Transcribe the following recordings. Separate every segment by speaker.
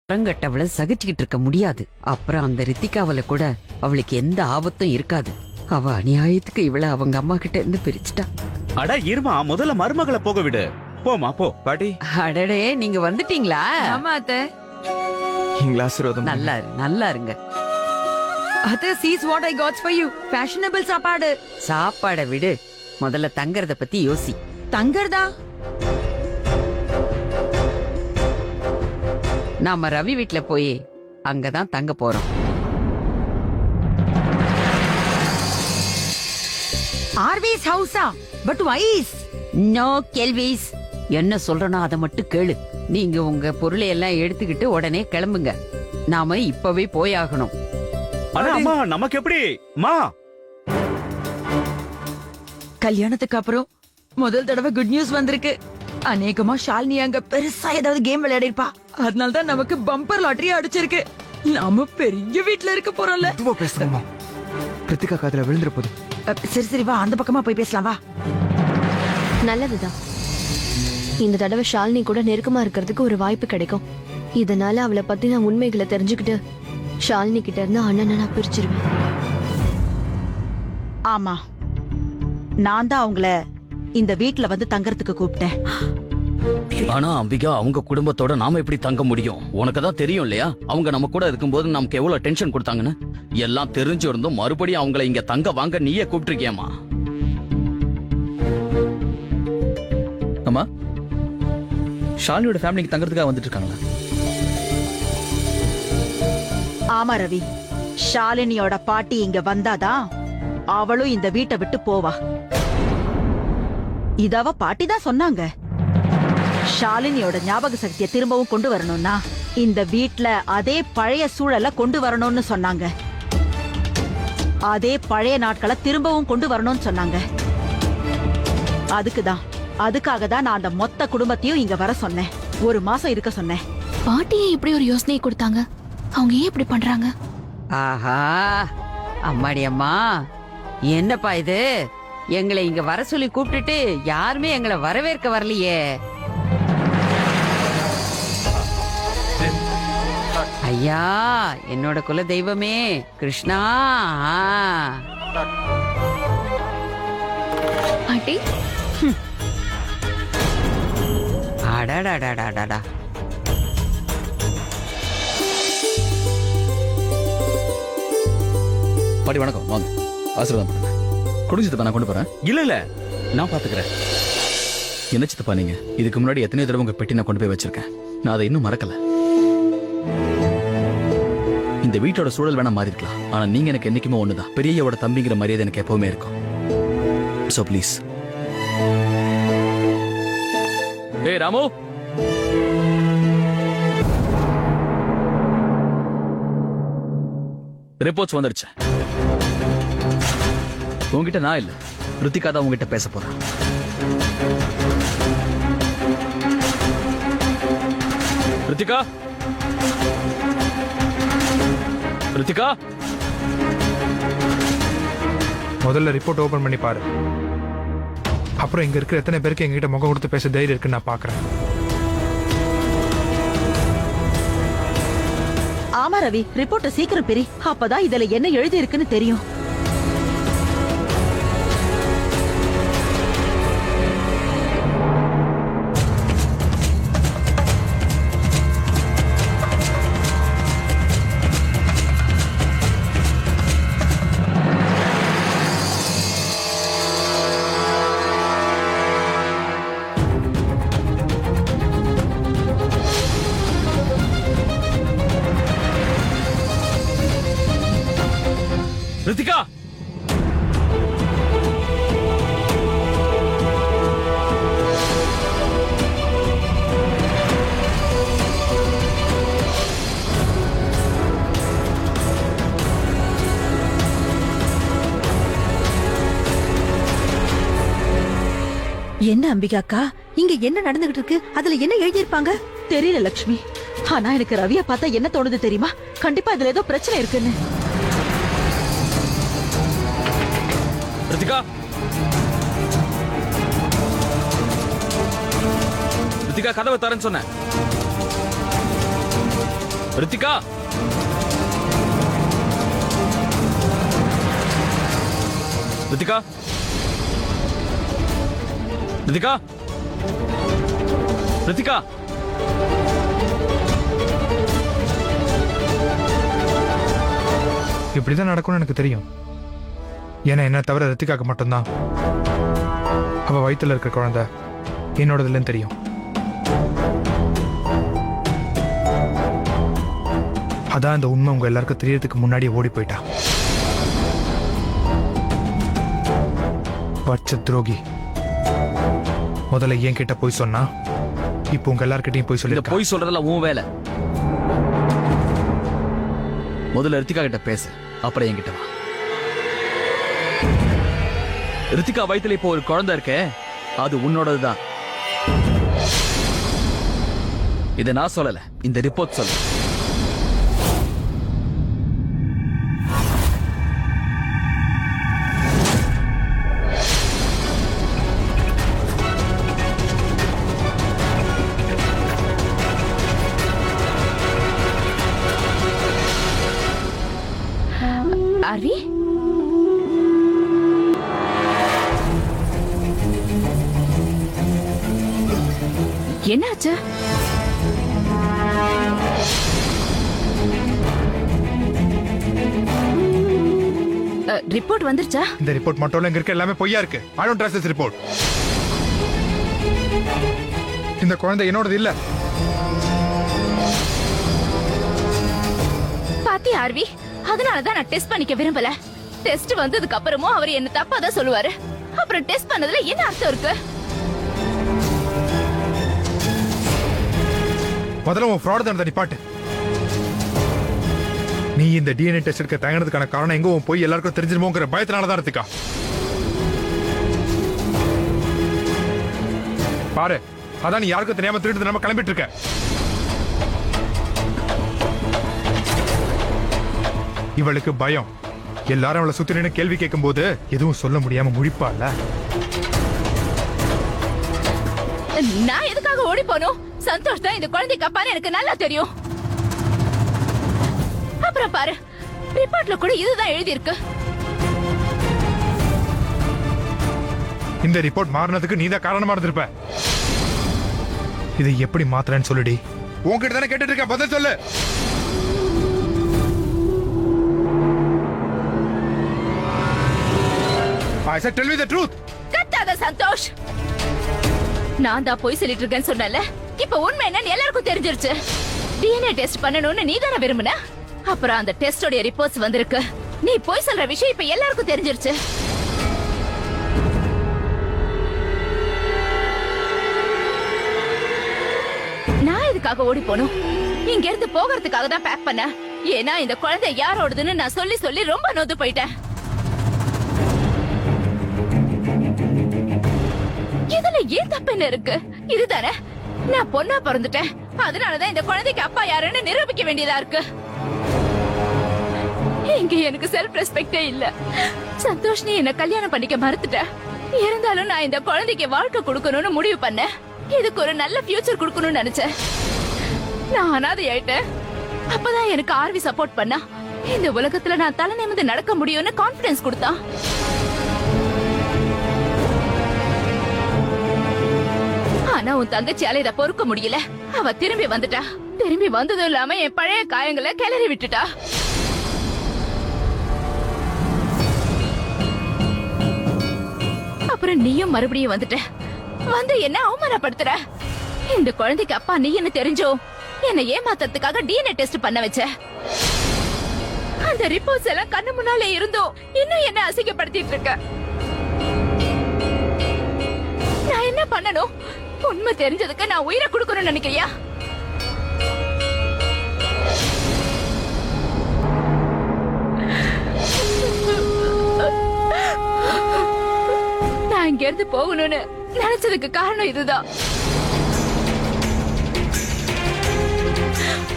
Speaker 1: புறங்கட்டவளை சகிச்சுக்கிட்டு இருக்க முடியாது. அப்புறம் அந்த ரித்திகாவல கூட அவளுக்கு எந்த ஆபத்தும் இருக்காது. அவ அநியாயத்துக்கு இவள அவங்க அம்மா கிட்ட இருந்து பிரிச்சுட்டா.
Speaker 2: அட இருமா, முதல்ல மருமகளை போக விடு. போமா போ. பாட்டி,
Speaker 1: அடடே, நீங்க வந்துட்டீங்களா?
Speaker 3: ஆமா அத்தை.
Speaker 4: எங்களை ஆசீர்வாதம்
Speaker 1: நல்லா நல்லா இருங்க.
Speaker 3: அத்தை, sees what I got for you. Fashionable சாப்பாடு.
Speaker 1: சாப்பாட விடு, முதல்ல தங்கறத பத்தி யோசி.
Speaker 3: தங்கறதா?
Speaker 1: நாம ரவி வீட்ல போய் அங்கதான் தங்க போறோம்.
Speaker 3: ஆர்விஸ் ஹவுஸா? பட் வைஸ்
Speaker 1: நோ கேள்விஸ். என்ன சொல்றனோ அதை மட்டும் கேளு. நீங்க உங்க பொருளை எல்லாம் எடுத்துக்கிட்டு உடனே கிளம்புங்க. நாம இப்பவே போயாகணும்.
Speaker 2: அட அம்மா, நமக்கு எப்படி மா?
Speaker 3: கல்யாணத்துக்கு அப்புறம் முதல் தடவை குட் நியூஸ் வந்திருக்கு. அநேகமா ஷாலினி அங்க பெருசா ஏதாவது கேம் விளையாடி இருப்பா. அதனாலதான் நமக்கு பம்பர் லாட்டரி அடிச்சிருக்கு. நாம பெரிய வீட்ல இருக்க போறோம்ல.
Speaker 4: மெதுவா பேசுங்கம்மா, ரித்திகா காதுல விழுந்துற போது.
Speaker 3: சரி சரி, வா அந்த பக்கமா போய் பேசலாம், வா.
Speaker 5: நல்லதுதான். இந்த தடவை ஷாலினி கூட நெருக்கமா இருக்கிறதுக்கு ஒரு வாய்ப்பு கிடைக்கும். இதனால அவளை பத்தி நான் உண்மைகளை தெரிஞ்சுக்கிட்டு ஷாலினி கிட்ட இருந்து அண்ணனை நான் பிரிச்சிருவேன்.
Speaker 6: ஆமா, நான் தான் அவங்கள இந்த வீட்ல வந்து தங்கறதுக்கு கூப்பிட்டேன்.
Speaker 7: ஆனா அம்பிகா, அவங்க குடும்பத்தோட நாம எப்படி தங்க முடியும்? உனக்கு தான் தெரியும் இல்லையா, அவங்க நம்ம கூட இருக்கும்போது நமக்கு எவ்வளவு டென்ஷன் கொடுத்தாங்கன்னு. எல்லாம் தெரிஞ்சு இருந்தும் மறுபடியும் அவங்கள இங்க தங்க வாங்க நீயே கூப்பிட்டிருக்கியம்மா.
Speaker 8: அம்மா, ஷாலினியோட ஃபேமிலிக்கு தங்கறதுக்காக வந்துட்டு இருக்காங்களா?
Speaker 6: ஆமா ரவி, ஷாலினியோட பாட்டி இங்க வந்தாதான் அவளும் இந்த வீட்டை விட்டு போவா. இதவ பாட்டி தான் சொன்னாங்க. ஷாலினியோட ஞாபக சக்தியை திரும்பவும் கொண்டு வரணும்னா இந்த வீட்ல அதே பழைய சூழலை கொண்டு வரணும்னு சொன்னாங்க. அதே பழைய நாட்களை திரும்பவும் கொண்டு வரணும்னு சொன்னாங்க. அதுக்காக தான் நான் அந்த மொத்த குடும்பத்தையும் இங்க வர சொன்னேன். ஒரு மாசம் இருக்க சொன்னேன்.
Speaker 5: பாட்டியே இப்படி ஒரு யோசனையை கொடுத்தாங்க. அவங்க ஏன் இப்படி பண்றாங்க?
Speaker 1: ஆஹா, அம்மாடி அம்மா, என்னப்பா இது? எங்களை இங்க வர சொல்லி கூப்பிட்டுட்டு யாருமே எங்களை வரவேற்க வரலையே. ஐயா, என்னோட குல தெய்வமே கிருஷ்ணா.
Speaker 5: பாட்டி,
Speaker 1: அடடடடடடா.
Speaker 8: பாட்டி வணக்கம், வாங்க ஆசீர்வாதம் பண்ணுங்க. கொடுங்க சித்தப்பா, நான் கொண்டு போறேன்.
Speaker 2: இல்ல இல்ல, நான் பாத்துக்கிறேன்.
Speaker 8: என்ன சித்தப்பா நீங்க? இதுக்கு முன்னாடி எத்தனை தடவை உங்க பெட்டி நான் கொண்டு போய் வச்சிருக்கேன். நான் அதை இன்னும் மறக்கல. இந்த வீட்டோட சூழல் வேணா மாறி இருக்கலாம், ஆனா நீங்க எனக்கு என்னைக்குமே ஒண்ணுதான். பெரியவோட தம்பிங்கிற மரியாதை எனக்கு எப்பவுமே இருக்கும். So please. ஏய் ராமு, ரிப்போர்ட்ஸ் வந்துருச்சு. உங்ககிட்ட நான் இல்ல, ரித்திகா தான் உங்ககிட்ட பேச போறேன். ரித்திகா, ரித்திகா,
Speaker 9: முதல்ல ரிப்போர்ட் ஓபன் பண்ணி பாரு. அப்புறம் இங்க இருக்கிற எத்தனை பேருக்கு எங்ககிட்ட முகம் கொடுத்து பேச தைரியம் இருக்குன்னு நான் பாக்குறேன்.
Speaker 6: ஆமா ரவி, ரிப்போர்ட்ட சீக்கிரம் பெரி. அப்பதான் இதுல என்ன எழுதி இருக்குன்னு தெரியும்.
Speaker 8: ரித்திகா,
Speaker 6: என்ன அம்பிகாக்கா, இங்க என்ன நடந்துகிட்டு இருக்கு? அதுல என்ன எழுதியிருப்பாங்க தெரியல லட்சுமி. ஆனா எனக்கு ரவிய பார்த்தா என்ன தோணுது தெரியுமா? கண்டிப்பா இதுல ஏதோ பிரச்சனை இருக்குன்னு.
Speaker 8: ரித்திகா, ரித்திகா கதவை தரேன்னு சொன்னேன். ரித்திகா ரித்திகா ரித்திகா ரித்திகா
Speaker 9: இப்படிதான் நடக்கும்னு எனக்கு தெரியும். ஏன்னா என்ன தவிர ரித்திகாக்கு மட்டும்தான் அவ வயித்துல இருக்கிற குழந்தை என்னோடதுலன்னு தெரியும். அதான் இந்த உண்மை உங்க எல்லாருக்கும் தெரியறதுக்கு முன்னாடியே ஓடி போயிட்டா. பச்சை துரோகி. முதல்ல என் கிட்ட போய் சொன்னா இப்போ உங்க எல்லார்கிட்டயும் போய்
Speaker 8: இந்த
Speaker 9: சொல்லி
Speaker 8: போய் சொல்றதெல்லாம் உன் வேலை. முதல்ல ரித்திகா கிட்ட பேசு, அப்புறம் என்கிட்ட வா. ரித்திகா வயித்துல இப்போ ஒரு குழந்தை இருக்கே, அது உன்னோடதுதான். இதை நான் சொல்லல, இந்த ரிப்போர்ட் சொல்ல.
Speaker 5: ஆர்வி, என்னாச்சு? ரிப்போர்ட் வந்துருச்சா?
Speaker 9: இந்த ரிப்போர்ட் மட்டும் இல்ல, இங்க இருக்க எல்லாமே பொய்யா இருக்கு. I don't trust this report. இந்த குழந்தை என்னோடது இல்ல.
Speaker 5: பாத்தி ஆர்வி, அதனாலதான் நான் டெஸ்ட் பண்ணிக்க விரும்பல. டெஸ்ட் வந்ததுக்கு அப்புறமும் அவர் என்ன தப்பா தான் சொல்லுவாரு. அப்புறம் டெஸ்ட் பண்ணதுல என்ன அர்த்தம் இருக்கு?
Speaker 9: முதல்ல உன் ஃப்ராட் தான் நிப்பாட்டு. நீ இந்த டிஎன்ஏ டெஸ்ட் எடுக்க தயங்கினதுக்கான காரணம் எங்க உன் போய் எல்லாருக்கும் தெரிஞ்சிருமோங்கிற பயத்தினால தான் இருக்கா. பாரு, அதான் நீ யாருக்கும் தெரியாம திருட்டு நம்ம கிளம்பிட்டு இருக்க. இவளுக்கு பயம். எல்லாரும் அவளை சுத்தி நின்று கேள்வி கேட்கும் போது எதுவும் சொல்ல முடியாம முழிப்பாள்ல.
Speaker 5: நான் எதுக்காக ஓடி போனோம்? சந்தோஷ் தான் இந்த குழந்தைக்கு அப்பான்னு எனக்கு நல்லா தெரியும். அப்புறம் பாரு, ரிப்போர்ட்ல கூட இதுதான் எழுதி இருக்கு.
Speaker 9: இந்த ரிப்போர்ட் மாறினதுக்கு நீதான் காரணமா இருந்திருப்ப. இதை எப்படி மாத்துறேன்னு சொல்லுடி. உன்கிட்ட தானே கேட்டுட்டு இருக்க, பதில் சொல்லு. I said tell me the truth.
Speaker 5: கத்தாத சந்தோஷ். நான் தான் போய் சொல்லிட்டு இருக்கேன்னு சொன்னல. இப்ப உண்மை என்னன்னு எல்லாருக்கும் தெரிஞ்சிருச்சு. டிஎன்ஏ டெஸ்ட் பண்ணணும்னு நீ தானே விரும்புன. அப்புறம் அந்த டெஸ்டோட ரிப்போர்ட்ஸ் வந்திருக்கு. நீ போய் சொல்ற விஷயம் இப்ப எல்லாருக்கும் தெரிஞ்சிருச்சு. நான் எதுக்காக ஓடி போனோம்? இங்க இருந்து போகிறதுக்காக தான் பேக் பண்ண. ஏன்னா இந்த குழந்தை யாரோடதுன்னு நான் சொல்லி சொல்லி ரொம்ப நொந்து போயிட்டேன். இதுல ஏன் தப்பு என்ன இருக்கு? இதுதானே, நான் பொண்ணா பிறந்துட்டேன். அதனாலதான் இந்த குழந்தைக்கு அப்பா யாருன்னு நிரூபிக்க வேண்டியதா இருக்கு. இங்க எனக்கு செல்ஃப் ரெஸ்பெக்டே இல்ல. சந்தோஷ், நீ என்ன கல்யாணம் பண்ணிக்க மறுத்துட்ட. இருந்தாலும் நான் இந்த குழந்தைக்கு வாழ்க்கை கொடுக்கணும்னு முடிவு பண்ணேன். இதுக்கு ஒரு நல்ல ஃபியூச்சர் கொடுக்கணும்னு நினைச்சேன். நான் அனாதை ஆயிட்டேன். அப்பதான் எனக்கு ஆர்வி சப்போர்ட் பண்ணா. இந்த உலகத்துல நான் தலை நிமிர்ந்து நடக்க முடியும்னு கான்பிடன்ஸ் கொடுத்தான். ஆனா உன் தங்கச்சியால இத பொறுக்க முடியல. அவ திரும்பி வந்துட்டா. திரும்பி வந்ததும் இல்லாம என் பழைய காயங்களை கிளறி விட்டுட்டா. அப்புறம் நீயும் மறுபடியும் வந்துட்ட. வந்து என்ன அவமானப்படுத்துற. இந்த குழந்தைக்கு அப்பா நீ என்ன தெரிஞ்சோ என்ன ஏமாத்துறதுக்காக டிஎன்ஏ டெஸ்ட் பண்ண வச்ச. அந்த ரிப்போர்ட்ஸ் எல்லாம் கண்ணு முன்னாலே இருந்தோம் இன்னும் என்ன அசிங்கப்படுத்திட்டு இருக்க. நான் என்ன பண்ணணும்? உண்மை தெரிஞ்சதுக்கு நான் உயிரை கொடுக்கணும்னு நினைக்கிறியா? நான் இங்க இருந்து போகணும்னு நினைச்சதுக்கு காரணம் இதுதான்.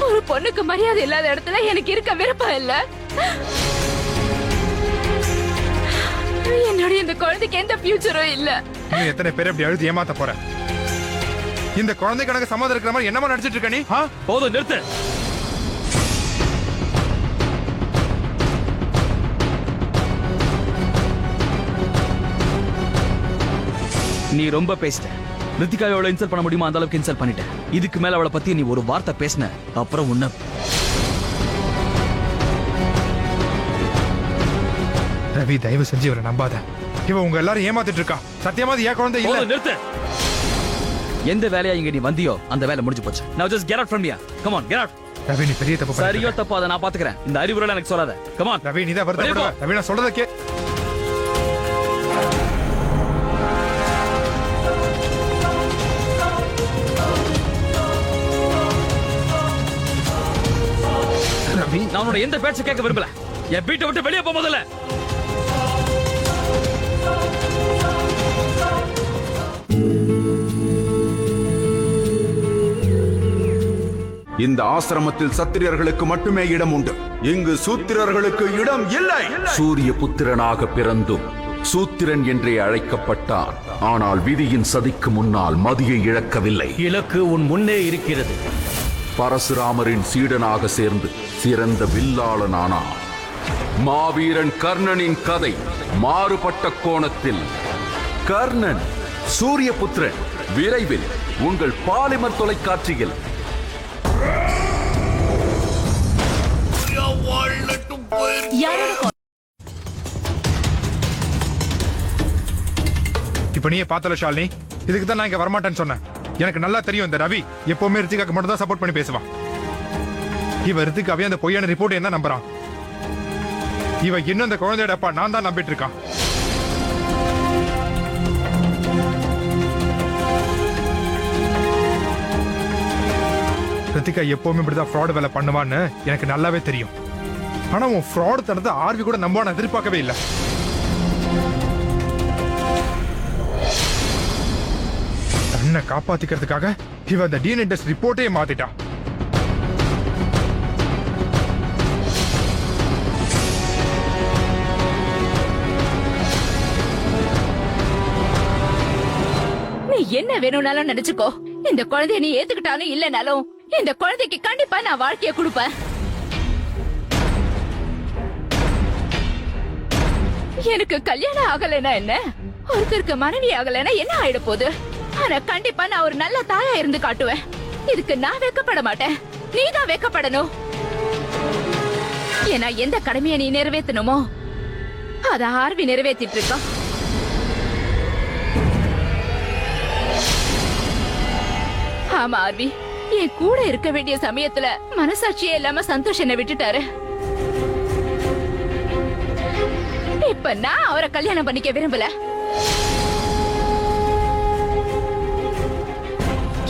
Speaker 5: ஒரு பொண்ணுக்கு மரியாதை இல்லாத இடத்துல எனக்கு இருக்க விருப்பம் இல்ல. என்னோட இந்த குழந்தைக்கு எந்த ஃபியூச்சரும் இல்ல.
Speaker 9: நீ எத்தனை பேர் அப்படி அழுது ஏமாத்த போற? இந்த குழந்தை கணக்கு சமாதானம் இருக்கிற மாதிரி என்னமா நடிச்சிட்டு இருக்க நீ?
Speaker 8: போதும், நிறுத்து. நீ ரொம்ப பேசிட்ட. ரித்திகாவை எவ்வளவு இன்சல்ட் பண்ண முடியுமோ அந்த அளவுக்கு இன்சல்ட் பண்ணிட்ட. இதுக்கு மேல அவளை பத்தி நீ ஒரு வார்த்தை பேசின அப்புறம் உன்ன
Speaker 9: ரவி தயவு செஞ்சு இவரை நம்பாத. இவ உங்க எல்லாரும் ஏமாத்திட்டு இருக்கா. சத்தியமா இது என் குழந்தை இல்ல.
Speaker 8: போதும், நிறுத்து. எந்த வேலையா இங்க நீ வந்தியோ அந்த வேலை முடிஞ்சு போச்சு. Now just get out from here. Come on, get out.
Speaker 9: Ravi நீ பெரிய தப்பு
Speaker 8: சரியோ
Speaker 9: பண்ணிட்ட.
Speaker 8: தப்போ அதை நான் பாத்துக்கிறேன். இந்த அறிவுரை எனக்கு சொல்லாத. Come on.
Speaker 9: ரவி நீ தான் வருத்தப்படுற. ரவி நான் சொல்றத கே. ரவி
Speaker 8: நான் உன்னோட எந்த பேச்சை கேட்க விரும்பல. என் வீட்டை விட்டு வெளியே போ முதல்ல.
Speaker 10: இந்த ஆசிரமத்தில் சத்திரியர்களுக்கு மட்டுமே இடம் உண்டு. இங்கு சூத்திரர்களுக்கு இடம் இல்லை. சூரிய புத்திரனாக பிறந்தும் சூத்திரன் என்றே அழைக்கப்பட்டான். ஆனால் விதியின் சதிக்கு முன்னால் மதியை இழக்கவில்லை.
Speaker 7: இலக்கு உன் முன்னே இருக்கிறது.
Speaker 10: பரசுராமரின் சீடனாக சேர்ந்து சிறந்த வில்லாளனானான். மாவீரன் கர்ணனின் கதை மாறுபட்ட கோணத்தில். கர்ணன் சூரியபுத்திரன் விரைவில் உங்கள் பாலிமர் தொலைக்காட்சியில்.
Speaker 9: இப்ப நீயே பார்த்தல ஷாலினி. இதுக்கு தான் நான் இங்க வரமாட்டேன்னு சொன்னேன். எனக்கு நல்லா தெரியும் இந்த ரவி எப்பவுமே ரித்திகாக்கு மட்டும் தான் சப்போர்ட் பண்ணி பேசுவான். இவ ரித்திகாவே அந்த பொய்யான ரிப்போர்ட் என்ன நம்புறான். இவ இன்னும் அந்த குழந்தையோட அப்பா நான் தான் நம்பிட்டு இருக்கான். ரித்திகா எப்பவுமே இப்படிதான் ஃப்ராட் வேலை பண்ணுவான்னு எனக்கு நல்லாவே தெரியும். ஆனா உன் ஃப்ராட் தனத்தை ஆர்வி கூட நம்ப எதிர்பார்க்கவே இல்லை. தன்னை காப்பாத்திக்கிறதுக்காக இவ அந்த டிஎன்ஏ டெஸ்ட் ரிப்போர்ட்டே மாத்திட்டா.
Speaker 5: நீ என்ன வேணும்னாலும் நினைச்சுக்கோ. இந்த குழந்தைய நீ ஏத்துக்கிட்டாலும் இல்லனாலும் இந்த குழந்தைக்கு கண்டிப்பா நான் வாழ்க்கைய கொடுப்பேன். எனக்கு கல்யாணம் ஆகலைன்னா என்ன, ஒருத்தருக்கு மனைவி ஆகலைன்னா என்ன ஆயிட போகுது. ஆனா கண்டிப்பா நான் ஒரு நல்ல தாயா இருந்து காட்டுவேன். இதுக்கு நான் வெக்கப்பட மாட்டேன், நீதான் வெக்கப்படணும். ஏன்னா எந்த கடமையை நீ நிறைவேற்றணுமோ அத ஆர்வி நிறைவேற்றிட்டு இருக்கா. ஆமா ஆர்வி, என் கூட இருக்க வேண்டிய சமயத்துல மனசாட்சியே இல்லாம சந்தோஷ் என்ன விட்டுட்டாரு. இப்ப நான் அவரை கல்யாணம் பண்ணிக்க விரும்பல.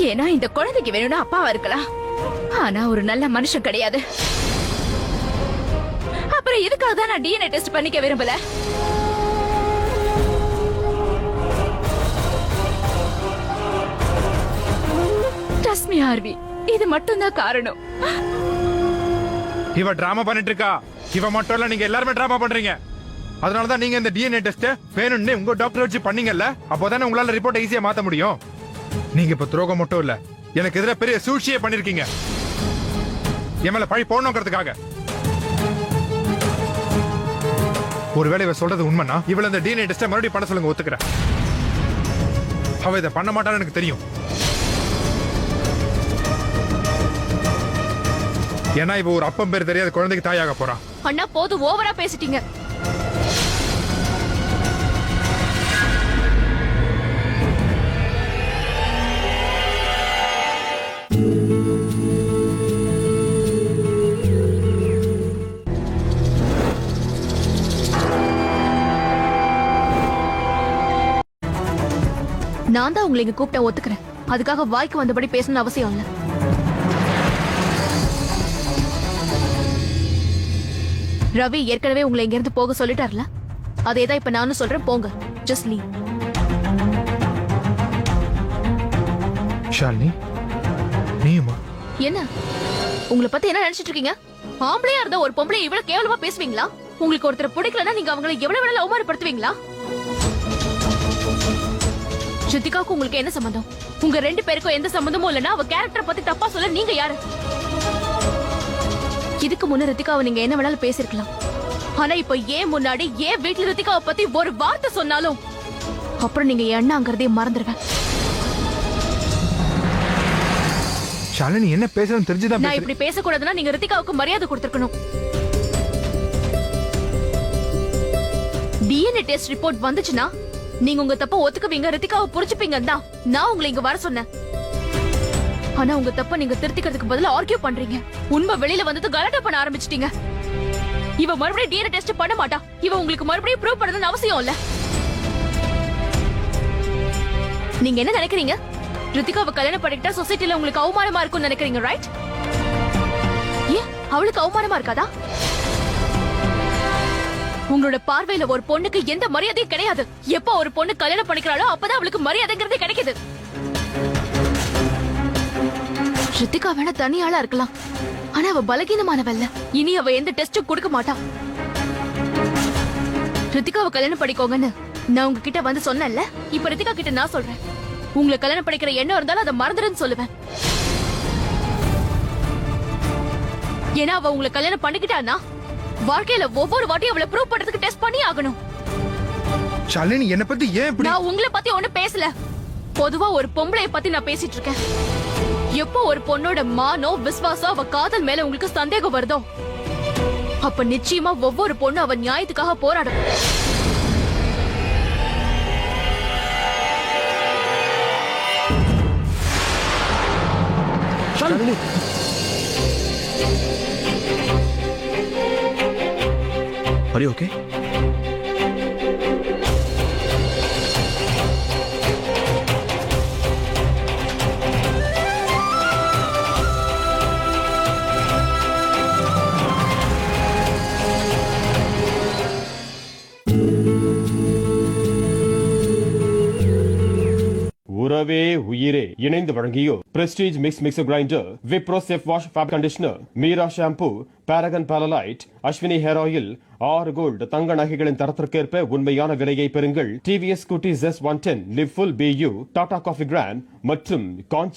Speaker 5: ஏன்னா இந்த குழந்தைக்கு வேணும்னா அப்பாவா இருக்கலாம், ஆனா ஒரு நல்ல மனுஷன் கிடையாது. அப்புறம் இதுக்காக தான் நான் டிஎன்ஏ டெஸ்ட் பண்ணிக்க விரும்பல. Trust me, ஆர்வி, இது மட்டும் தான் காரணம்.
Speaker 9: இவ டிராமா பண்ணிட்டு இருக்கா. இவ மட்டும் இல்ல, நீங்க எல்லாருமே டிராமா பண்றீங்க. அதனாலதான் நீங்க இந்த டிஎன்ஏ டெஸ்ட் வேணும்னு உங்க டாக்டர் வச்சு பண்ணீங்கல்ல. அப்போதானே உங்களால ரிப்போர்ட் ஈஸியா மாத்த முடியும். நீங்க இப்ப துரோகம் மட்டும் இல்ல, எனக்கு எதிராக பெரிய சூழ்ச்சியே பண்ணிருக்கீங்க. என் மேல பழி போடணுங்கிறதுக்காக. ஒருவேளை இவ சொல்றது உண்மைனா இவள இந்த டிஎன்ஏ டெஸ்ட் மறுபடியும் பண்ண சொல்லுங்க, ஒத்துக்கிறேன். அவ இதை பண்ண மாட்டான்னு எனக்கு தெரியும். ஏன்னா இவ ஒரு அப்பம் பேர் தெரியாத குழந்தைக்கு தாயாக போறான்.
Speaker 5: அண்ணா போதும், ஓவரா பேசிட்டீங்க.
Speaker 11: நான் தான் உங்களை இங்க கூப்பிட்ட, ஒத்துக்கிறேன். அதுக்காக வாய்க்கு வந்தபடி பேசணும்னு அவசியம் இல்ல. ரவி ஏற்கனவே உங்களை இங்க இருந்து போக சொல்லிட்டார்ல, அதேதான் இப்ப நானும் சொல்றேன், போங்க. Just leave.
Speaker 9: ஷாலினி, நீயுமா?
Speaker 11: என்ன உங்களை பத்தி என்ன நினைச்சிட்டு இருக்கீங்க? ஆம்பளையா இருந்தா ஒரு பொம்பளை இவ்வளவு கேவலமா பேசுவீங்களா? உங்களுக்கு ஒருத்தர் பிடிக்கலன்னா நீங்க அவங்களை எவ்வளவு வேணாலும் அவமானப்படுத்துவீங்களா? ரித்திகாவுக்கு உங்களுக்கு என்ன சம்பந்தம்? உங்க ரெண்டு பேருக்கும் எந்த சம்பந்தமும் இல்லைன்னா அவ கேரக்டர் பத்தி தப்பா சொல்ல நீங்க யாரு? இதுக்கு முன்ன ரித்திகாவை நீங்க என்ன வேணாலும் பேசிருக்கலாம். ஆனா இப்ப ஏன் முன்னாடி ஏன் வீட்டுல ரித்திகாவை பத்தி ஒரு வார்த்தை சொன்னாலும் அப்புறம் நீங்க என் அண்ணாங்கிறதே மறந்துடுவேன்.
Speaker 9: ஷாலினி என்ன பேசணும் தெரிஞ்சுதான்
Speaker 11: நான் இப்படி பேசக்கூடாதுன்னா நீங்க ரித்திகாவுக்கு மரியாதை கொடுத்திருக்கணும். டிஎன்ஏ டெஸ்ட் ரிப்போர்ட் வந்துச்சுன்னா நீங்க உங்க தப்ப ஒத்துக்குவீங்க, ரித்திகாவை புரிச்சுப்பீங்கன்னு தான் நான் உங்களை இங்க வர சொன்னேன். ஆனா உங்க தப்ப நீங்க திருத்திக்கிறதுக்கு பதிலா ஆர்கியூ பண்றீங்க. உண்மை வெளியில வந்தது கலாட்டா பண்ண ஆரம்பிச்சிட்டீங்க. இவ மறுபடியும் டிஎன்ஏ டெஸ்ட் பண்ண மாட்டா. இவ உங்களுக்கு மறுபடியும் ப்ரூவ் பண்ணணும்னு அவசியம் இல்ல. நீங்க என்ன நினைக்கிறீங்க? ரித்திகாவை கல்யாணம் பண்ணிக்கிட்டா சொசைட்டில உங்களுக்கு அவமானமா இருக்கும்னு நினைக்கிறீங்க, ரைட்? ஏன் அவளுக்கு அவமானமா இருக்காதா? உங்களோட பார்வையில ஒரு பொண்ணுக்கு எந்த மரியாதையும் கிடையாது. எப்ப ஒரு பொண்ணு கல்யாணம் பண்ணிக்கிறாளோ அப்பதான் அவளுக்கு மரியாதைங்கிறதே கிடைக்குது. ரித்திகா வேணா தனியாளா இருக்கலாம், ஆனா அவ பலகீனமானவல்ல. இனி அவ எந்த டெஸ்டும் கொடுக்க மாட்டா. ரித்திகாவை கல்யாணம் பண்ணிக்கோங்கன்னு நான் உங்ககிட்ட வந்து சொன்னேன்ல, இப்ப ரித்திகா கிட்ட நான் சொல்றேன். உங்களை கல்யாணம் பண்ணிக்கிற எண்ணம் இருந்தாலும் அதை மறந்துடுன்னு சொல்லுவேன். ஏன்னா அவ உங்களை கல்யாணம் பண்ணிக்கிட்டான்னா வாழ்க்கையில ஒவ்வொரு வாட்டியும் அவளை ப்ரூவ் பண்றதுக்கு டெஸ்ட் பண்ணி ஆகணும்.
Speaker 9: ஷாலினி என்ன பத்தி ஏன் இப்படி?
Speaker 11: நான் உங்களை பத்தி ஒண்ணு பேசல. பொதுவா ஒரு பொம்பளைய பத்தி நான் பேசிட்டு இருக்கேன். எப்போ ஒரு பொண்ணோட மானோ விசுவாசம் அவ காதல் மேல உங்களுக்கு சந்தேகம் வருதோ அப்ப நிச்சயமா ஒவ்வொரு பொண்ணு அவ நியாயத்துக்காக போராடும்.
Speaker 4: Shalini
Speaker 8: Are you okay?
Speaker 12: உறவே உயிரே இணைந்து வழங்கியோர் Prestige mixer grinder, Wipro chef wash fabric conditioner, Meera shampoo, Paragon பாலலைட், அஸ்வினி ஹேர் ஆயில், 6 கோல்டு தங்க நகைகளின் தரத்திற்கேற்ப உண்மையான விலையை பெறுங்கள். TVS Scooty ZES 110 live full BU, Tata coffee grand மற்றும் காஞ்சி